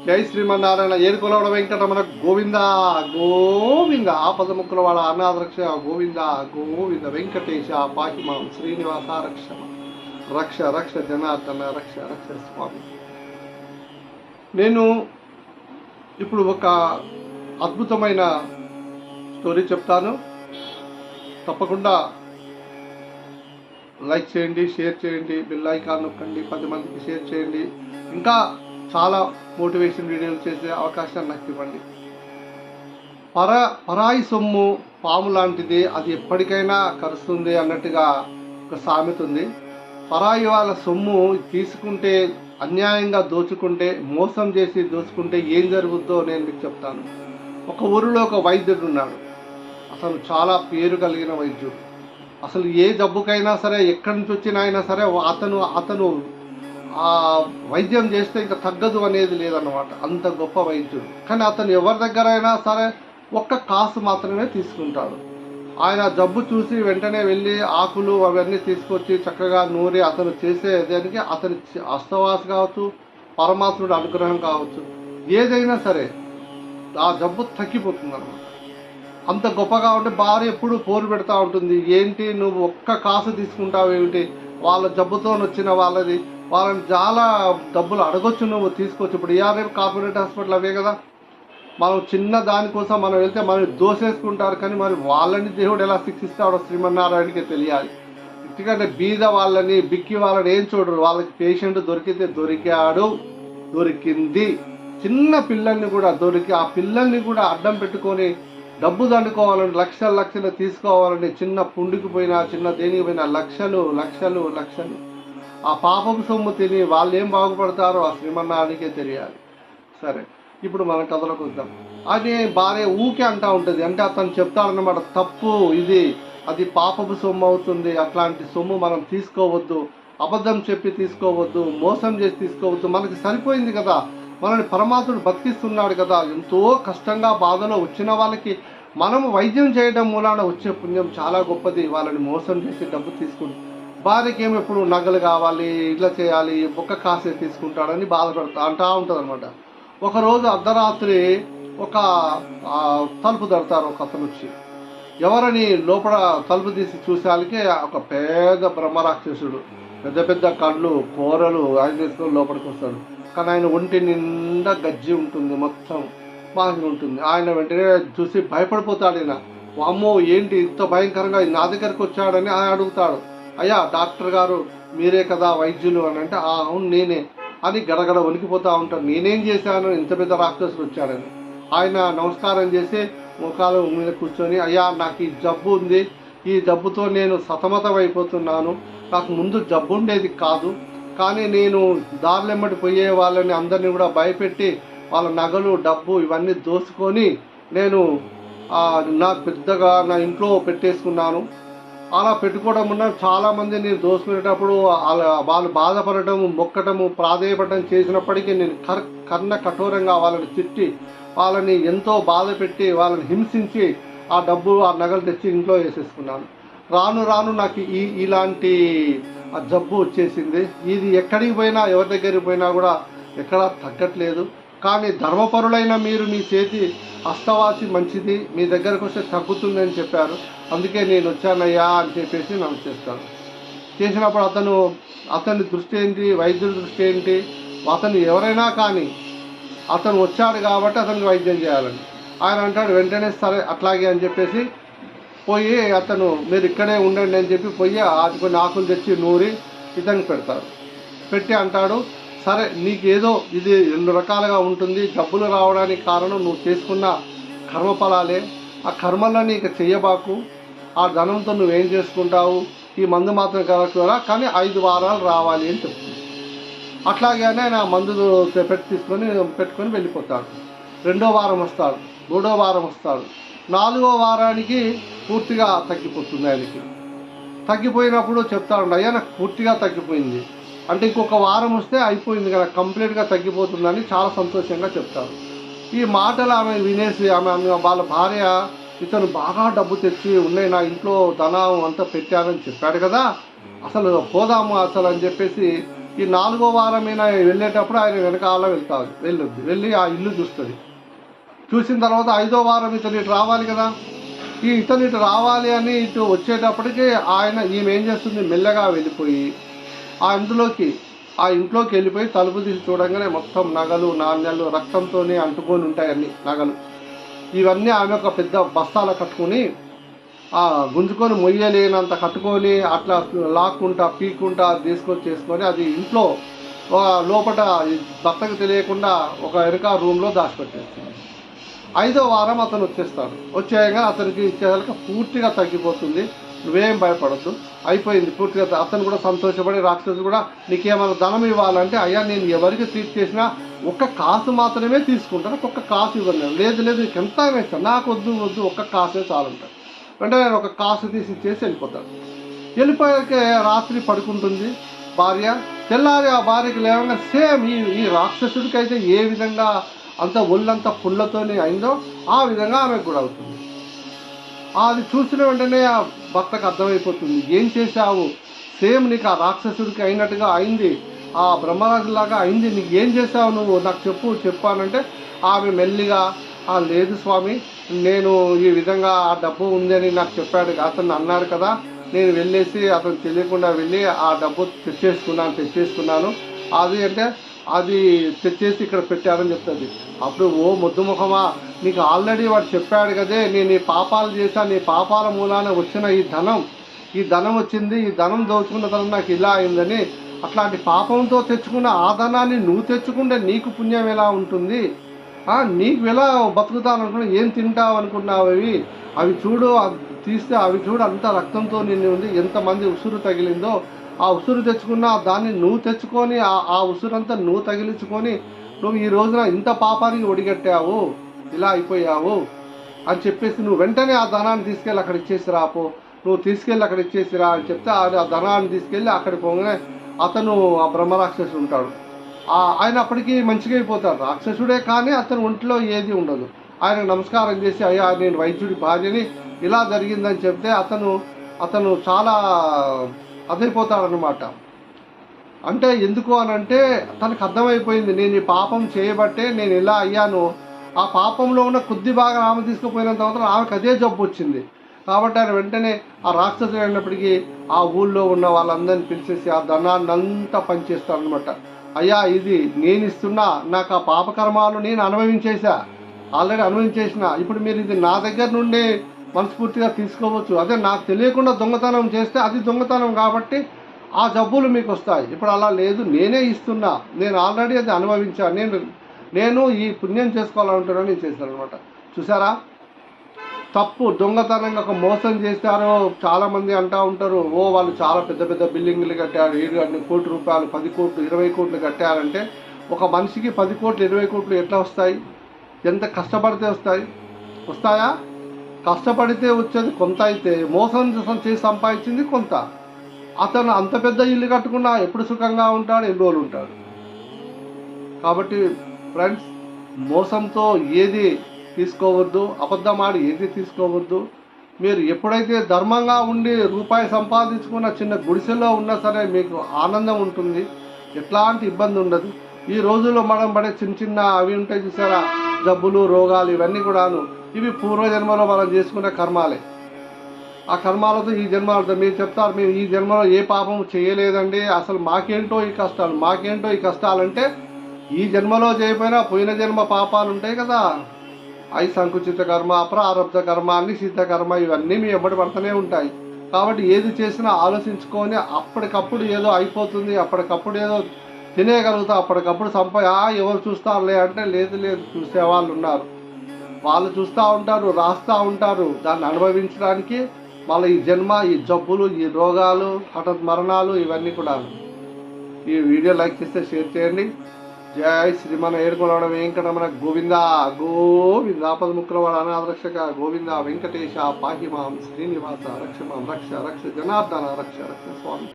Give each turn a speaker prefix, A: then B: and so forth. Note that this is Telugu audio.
A: జై శ్రీమన్నారాయణ. ఏరుకొలవడ వెంకటరమణ గోవింద గోవింద. ఆపద ముక్కుల వాడ అనాథ రక్ష గోవింద గోవింద. వెంకటేశ పాహిమాం శ్రీనివాస రక్షమ రక్ష రక్ష జనార్దన రక్ష రక్ష స్వామి. నేను ఇప్పుడు ఒక అద్భుతమైన స్టోరీ చెప్తాను. తప్పకుండా లైక్ చేయండి, షేర్ చేయండి, బెల్ ఐకాన్ నొక్కండి, 10 మందికి షేర్ చేయండి. ఇంకా చాలా మోటివేషన్ వీడియోలు చేసే అవకాశాన్ని నాకు ఇవ్వండి. పరాయి సొమ్ము పాము లాంటిది, అది ఎప్పటికైనా కరుస్తుంది అన్నట్టుగా ఒక సామెత ఉంది. పరాయి వాళ్ళ సొమ్ము తీసుకుంటే, అన్యాయంగా దోచుకుంటే, మోసం చేసి దోచుకుంటే ఏం జరుగుద్దో నేను మీకు చెప్తాను. ఒక ఊరిలో ఒక వైద్యుడు ఉన్నాడు. అసలు చాలా పేరు కలిగిన వైద్యుడు. అసలు ఏ జబ్బుకైనా సరే, ఎక్కడి నుంచి వచ్చినా అయినా సరే అతను వైద్యం చేస్తే ఇంకా తగ్గదు అనేది లేదన్నమాట. అంత గొప్ప వైద్యుడు. కానీ అతను ఎవరి దగ్గర అయినా సరే ఒక్క కాసు మాత్రమే తీసుకుంటాడు. ఆయన జబ్బు చూసి వెంటనే వెళ్ళి ఆకులు అవన్నీ తీసుకొచ్చి చక్కగా నూరి అతను చేసేదానికి అతని అస్తవాస కావచ్చు, పరమాత్ముడి అనుగ్రహం కావచ్చు, ఏదైనా సరే ఆ జబ్బు తగ్గిపోతుంది అన్నమాట. అంత గొప్పగా ఉంటే భార్య ఎప్పుడు పోరు పెడతా ఉంటుంది. ఏంటి నువ్వు ఒక్క కాసు తీసుకుంటావు ఏమిటి, వాళ్ళ జబ్బుతో వచ్చిన వాళ్ళని చాలా డబ్బులు అడగొచ్చు, నువ్వు తీసుకోవచ్చు. ఇప్పుడు ఈఆర్ఎం కార్పొరేట్ హాస్పిటల్ అవే కదా. మనం చిన్న దానికోసం మనం వెళ్తే మనం దోసేసుకుంటారు. కానీ మరి వాళ్ళని దేవుడు ఎలా శిక్షిస్తాడో శ్రీమన్నారాయణకి తెలియాలి. ఎందుకంటే బీద వాళ్ళని, బిక్కి వాళ్ళని ఏం చూడరు. వాళ్ళకి పేషెంట్ దొరికితే దొరికాడు, దొరికింది. చిన్న పిల్లల్ని కూడా ఆ పిల్లల్ని కూడా అడ్డం పెట్టుకొని డబ్బు దండుకోవాలని, లక్షలు తీసుకోవాలని, చిన్న పుండికి పోయినా, చిన్న దేనికి పోయినా లక్షలు. ఆ పాపం సొమ్ము తిని వాళ్ళు ఏం బాగుపడతారో ఆ శ్రీమన్నారాయణకే తెలియాలి. సరే, ఇప్పుడు మన కథలోకి వద్దాం. అది భార్య ఊకే అంటూ ఉంటుంది. అంటే అతను చెప్తాడన్నమాట, తప్పు ఇది, అది పాపపు సొమ్ము అవుతుంది, అట్లాంటి సొమ్ము మనం తీసుకోవద్దు, అబద్ధం చెప్పి తీసుకోవద్దు, మోసం చేసి తీసుకోవద్దు. మనకి సరిపోయింది కదా, మనల్ని పరమాత్ముడు బతికిస్తున్నాడు కదా. ఎంతో కష్టంగా బాధలో వచ్చిన వాళ్ళకి మనము వైద్యం చేయడం మూలాన వచ్చే పుణ్యం చాలా గొప్పది. వాళ్ళని మోసం చేసి డబ్బు తీసుకుంటాం. భార్యకి ఏమి ఎప్పుడు నగలు కావాలి, ఇట్లా చేయాలి, ఒక్క కాసే తీసుకుంటాడని అంటూ ఉంటుంది అనమాట. ఒకరోజు అర్ధరాత్రి ఒక తలుపు తడతారు. ఒక అతను వచ్చి ఎవరని లోపల తలుపు తీసి చూసేవాళ్ళకి ఒక పెద్ద బ్రహ్మరాక్షసుడు, పెద్ద కళ్ళు, కూరలు ఆయన తీసుకొని లోపలికి వస్తాడు. కానీ ఆయన ఒంటి నిండా గజ్జి ఉంటుంది, మొత్తం బాగా ఉంటుంది. ఆయన వెంటనే చూసి భయపడిపోతాడు. ఆయన వామ్మో ఏంటి ఇంత భయంకరంగా నా దగ్గరికి వచ్చాడని ఆయన అడుగుతాడు. అయ్యా డాక్టర్ గారు మీరే కదా వైద్యులు అని అంటే, అవును నేనే అని గడగడ వణికిపోతూ ఉంటాడు. నేనేం చేశాను, ఇంత పెద్ద రాక్షసుడు వచ్చాడని. ఆయన నమస్కారం చేసి ముఖాలు మీద కూర్చొని, అయ్యా నాకు ఈ జబ్బు ఉంది, ఈ జబ్బుతో నేను సతమతం అయిపోతున్నాను. నాకు ముందు జబ్బు ఉండేది కాదు, కానీ నేను దారిలెమ్మటి పోయే వాళ్ళని అందరినీ కూడా భయపెట్టి వాళ్ళ నగలు, డబ్బు ఇవన్నీ దోసుకొని నేను నా ఇంట్లో పెట్టేసుకున్నాను. అలా పెట్టుకోవడం వల్ల చాలామంది నేను దోసుకునేటప్పుడు వాళ్ళు బాధపడటము, మొక్కటము, ప్రాధేయపడటం చేసినప్పటికీ నేను కర్ణ కఠోరంగా వాళ్ళని తిట్టి, వాళ్ళని ఎంతో బాధ పెట్టి, వాళ్ళని హింసించి ఆ డబ్బు, ఆ నగలు తెచ్చి ఇంట్లో వేసేసుకున్నాను. రాను నాకు ఇలాంటి జబ్బు వచ్చేసింది. ఇది ఎక్కడికి పోయినా, ఎవరి దగ్గరికి పోయినా కూడా ఎక్కడా తగ్గట్లేదు. కానీ ధర్మపరులైన మీరు మీ చేతి హస్తవాసి మంచిది, మీ దగ్గరకు వస్తే తగ్గుతుందని చెప్పారు. అందుకే నేను వచ్చానయ్యా అని చెప్పేసి నన్ను చేస్తాను. చేసినప్పుడు అతని దృష్టి ఏంటి, వైద్యుడి దృష్టి ఏంటి, అతను ఎవరైనా కానీ అతను వచ్చాడు కాబట్టి అతనికి వైద్యం చేయాలని ఆయన అంటాడు. వెంటనే సరే అట్లాగే అని చెప్పేసి పోయి మీరు ఇక్కడే ఉండండి అని చెప్పి పోయి కొన్ని ఆకులు తెచ్చి నూరి ఇతనికి పెడతారు. పెట్టి అంటాడు, సరే నీకేదో ఇది 2 రకాలుగా ఉంటుంది. జబ్బులు రావడానికి కారణం నువ్వు చేసుకున్న కర్మఫలాలే. ఆ కర్మల్లో నీకు చెయ్యబాకు. ఆ ధనంతో నువ్వేం చేసుకుంటావు, ఈ మందు మాత్రం కరెక్ట్గా, కానీ 5 వారాలు రావాలి అని చెప్తుంది. అట్లాగే ఆయన మందు పెట్టుకొని వెళ్ళిపోతాడు. 2వ వారం వస్తాడు, 3వ వారం వస్తాడు, 4వ వారానికి పూర్తిగా తగ్గిపోతుంది. ఆయనకి తగ్గిపోయినప్పుడు చెప్తాడు, అయ్యా నాకు పూర్తిగా తగ్గిపోయింది అంటే ఇంకొక వారం వస్తే అయిపోయింది కదా, కంప్లీట్గా తగ్గిపోతుందని చాలా సంతోషంగా చెప్తారు. ఈ మాటలు ఆమె వినేసి వాళ్ళ భార్య, ఇతను బాగా డబ్బు తెచ్చి ఉన్నాయి, నా ఇంట్లో ధనం అంతా పెట్టానని చెప్పాడు కదా, అసలు పోదాము అసలు అని చెప్పేసి ఈ 4వ వారం వెళ్ళేటప్పుడు ఆయన వెనకాల వెళ్ళి ఆ ఇల్లు చూస్తుంది. చూసిన తర్వాత 5వ వారం ఇతను ఇటు రావాలి కదా. ఇతను ఇటు రావాలి అని ఇటు వచ్చేటప్పటికి ఈమె ఏం చేస్తుంది, మెల్లగా వెళ్ళిపోయి ఆ ఇంట్లోకి వెళ్ళిపోయి తలుపు తీసి చూడంగానే మొత్తం నగలు నాణ్యాలు రక్తంతో అంటుకొని ఉంటాయి అన్ని నగలు. ఇవన్నీ ఆమె ఒక పెద్ద బస్తాల కట్టుకొని గుంజుకొని మొయ్యలేనంత కట్టుకొని అట్లా లాక్కుంటా పీక్కుంటా చేసుకొని అది ఇంట్లో లోపల భర్తకు తెలియకుండా ఒక వెనక రూమ్లో దాచిపెట్టేస్తుంది. 5వ వారం అతను వచ్చేస్తాడు. వచ్చేయగా అతనికి ఇచ్చేదానికి పూర్తిగా తగ్గిపోతుంది. నువ్వేం భయపడద్దు, అయిపోయింది పూర్తిగా. అతను కూడా సంతోషపడి రాక్షసుడు కూడా నీకేమైనా ధనం ఇవ్వాలంటే, అయ్యా నేను ఎవరికి ట్రీట్ చేసినా ఒక్క కాసు మాత్రమే తీసుకుంటాను, ఒక్క కాసు ఇవ్వను. లేదు నీకు ఎంత వేస్తాను, నాకు వద్దు ఒక్క కాసే చాలుంటాను. అంటే నేను ఒక కాసు తీసి ఇచ్చేసి వెళ్ళిపోతాను. వెళ్ళిపోయాక రాత్రి పడుకుంటుంది భార్య. తెల్లారి ఆ భార్యకి లేవగా సేమ్ ఈ రాక్షసుడికి అయితే ఏ విధంగా అంత ఒళ్ళంతా పుళ్ళతోనే అయిందో ఆ విధంగా ఆమెకు కూడా అవుతుంది. అది చూసిన వెంటనే ఆ భర్తకు అర్థమైపోతుంది, ఏం చేశావు, సేమ్ నీకు ఆ రాక్షసుడికి అయినట్టుగా అయింది, ఆ బ్రహ్మరాజులాగా అయింది, నీకు ఏం చేశావు నువ్వు నాకు చెప్పానంటే ఆమె మెల్లిగా లేదు స్వామి, నేను ఈ విధంగా ఆ డబ్బు ఉందని నాకు చెప్పాడు, అతను అన్నాడు కదా, నేను వెళ్ళేసి అతను తెలియకుండా వెళ్ళి ఆ డబ్బు తెచ్చేసుకున్నాను అది తెచ్చేసి ఇక్కడ పెట్టారని చెప్తుంది. అప్పుడు ఓ ముద్దుముఖమా, నీకు ఆల్రెడీ వాడు చెప్పాడు కదే, నేను ఈ పాపాలు చేశా, నీ పాపాల మూలాన వచ్చిన ఈ ధనం వచ్చింది, ఈ ధనం దోచుకున్న ధనం నాకు ఇలా అయిందని. అట్లాంటి పాపంతో తెచ్చుకున్న ఆ ధనాన్ని నువ్వు తెచ్చుకుంటే నీకు పుణ్యం ఎలా ఉంటుంది, నీకు ఎలా బతుకుతాను అనుకున్నా, ఏం తింటావు అనుకున్నావు, అవి చూడు, తీస్తే అవి చూడు అంత రక్తంతో నిండి ఉంది, ఎంతమంది ఉసురు తగిలిందో. ఆ ఉసురు తెచ్చుకున్న దాన్ని నువ్వు తెచ్చుకొని ఆ ఉసురంతా నువ్వు తగిలించుకొని నువ్వు ఈ రోజున ఇంత పాపానికి ఒడిగట్టావు, ఇలా అయిపోయావు అని చెప్పేసి నువ్వు వెంటనే ఆ ధనాన్ని తీసుకెళ్ళి అక్కడ ఇచ్చేసి రాపో, నువ్వు తీసుకెళ్ళి అక్కడ ఇచ్చేసిరా అని చెప్తే ఆ ధనాన్ని తీసుకెళ్ళి అక్కడికి పోగానే అతను ఆ బ్రహ్మరాక్షసుడు ఉంటాడు. ఆయన అప్పటికి మంచిగా అయిపోతాడు, రాక్షసుడే కానీ అతను ఒంట్లో ఏది ఉండదు. ఆయనకు నమస్కారం చేసి, అయ్యా నేను వైద్యుడి భార్యని, ఇలా జరిగిందని చెప్తే అతను చాలా అదైపోతాడనమాట. అంటే ఎందుకు అనంటే తనకు అర్థమైపోయింది, నేను ఈ పాపం చేయబట్టే నేను ఇలా అయ్యాను, ఆ పాపంలో ఉన్న కొద్ది బాగా ఆమె తీసుకుపోయిన తర్వాత ఆమెకు అదే జబ్బు వచ్చింది. కాబట్టి ఆయన వెంటనే ఆ రాక్షసుడు అయినప్పటికీ ఆ ఊళ్ళో ఉన్న వాళ్ళందరినీ పిలిచేసి ఆ ధనాన్ని అంతా పనిచేస్తారనమాట. అయ్యా ఇది నేను ఇస్తున్నా, నాకు ఆ పాపకర్మాలు నేను ఆల్రెడీ అనుభవించేసిన, ఇప్పుడు మీరు ఇది నా దగ్గర నుండే మనస్ఫూర్తిగా తీసుకోవచ్చు. అదే నాకు తెలియకుండా దొంగతనం చేస్తే అది దొంగతనం కాబట్టి ఆ జబ్బులు మీకు వస్తాయి. ఇప్పుడు అలా లేదు, నేనే ఇస్తున్నా, నేను ఆల్రెడీ అది అనుభవించాను, నేను ఈ పుణ్యం చేసుకోవాలంటున్నాను, నేను చేశాను అనమాట. చూసారా, తప్పు దొంగతనంగా ఒక మోసం చేశారో చాలామంది అంటూ ఉంటారు, వాళ్ళు చాలా పెద్ద పెద్ద బిల్డింగ్లు కట్టారు, 7 కోట్ల రూపాయలు 10 కోట్లు 20 కోట్లు కట్టారంటే ఒక మనిషికి 10 కోట్లు 20 కోట్లు ఎట్లా వస్తాయి, ఎంత కష్టపడితే వస్తాయా? కష్టపడితే వచ్చేది కొంత అయితే మోసం చేసి సంపాదించింది కొంత. అతను అంత పెద్ద ఇల్లు కట్టుకున్నా ఎప్పుడు సుఖంగా ఉంటాడు, ఎన్ని రోజులు ఉంటాడు. కాబట్టి ఫ్రెండ్స్, మోసంతో ఏది తీసుకోవద్దు, అబద్ధమాడి ఏది తీసుకోవద్దు. మీరు ఎప్పుడైతే ధర్మంగా ఉండి రూపాయి సంపాదించుకున్న చిన్న గుడిసెలో ఉన్నా సరే మీకు ఆనందం ఉంటుంది, ఎట్లాంటి ఇబ్బంది ఉండదు. ఈ రోజుల్లో మనం పడే చిన్న అవి ఉంటాయి చూసారా, జబ్బులు రోగాలు, ఇవన్నీ కూడాను ఇవి పూర్వజన్మలో మనం చేసుకునే కర్మాలే. ఆ కర్మాలతో ఈ జన్మలతో మీరు చెప్తారు, మేము ఈ జన్మలో ఏ పాపం చేయలేదండి, అసలు మాకేంటో ఈ కష్టాలంటే ఈ జన్మలో చేయకపోయినా పోయిన జన్మ పాపాలు ఉంటాయి కదా, సంకుచిత కర్మ, అప్రారబ్ధ కర్మ, నిషిద్ధ కర్మ, ఇవన్నీ మీ ఎప్పటి పడుతూనే ఉంటాయి. కాబట్టి ఏది చేసినా ఆలోచించుకొని అప్పటికప్పుడు ఏదో అయిపోతుంది, అప్పటికప్పుడు ఏదో తినేయగలుగుతా, అప్పటికప్పుడు ఎవరు చూస్తారులే అంటే లేదు, చూసేవాళ్ళు ఉన్నారు, వాళ్ళు చూస్తూ ఉంటారు, రాస్తూ ఉంటారు, దాన్ని అనుభవించడానికి మళ్ళీ ఈ జన్మ, ఈ జబ్బులు, ఈ రోగాలు, హఠాత్ మరణాలు, ఇవన్నీ కూడా. ఈ వీడియో లైక్ చేస్తే షేర్ చేయండి. జై శ్రీమన ఏడుకొండ వెంకటరమణ గోవింద గోవింద, ఆపదముక్కుల వాడ అనాథరక్షక గోవింద వెంకటేశ పాహిమాం శ్రీనివాస రక్షమాం రక్ష జనార్దన రక్ష స్వామి.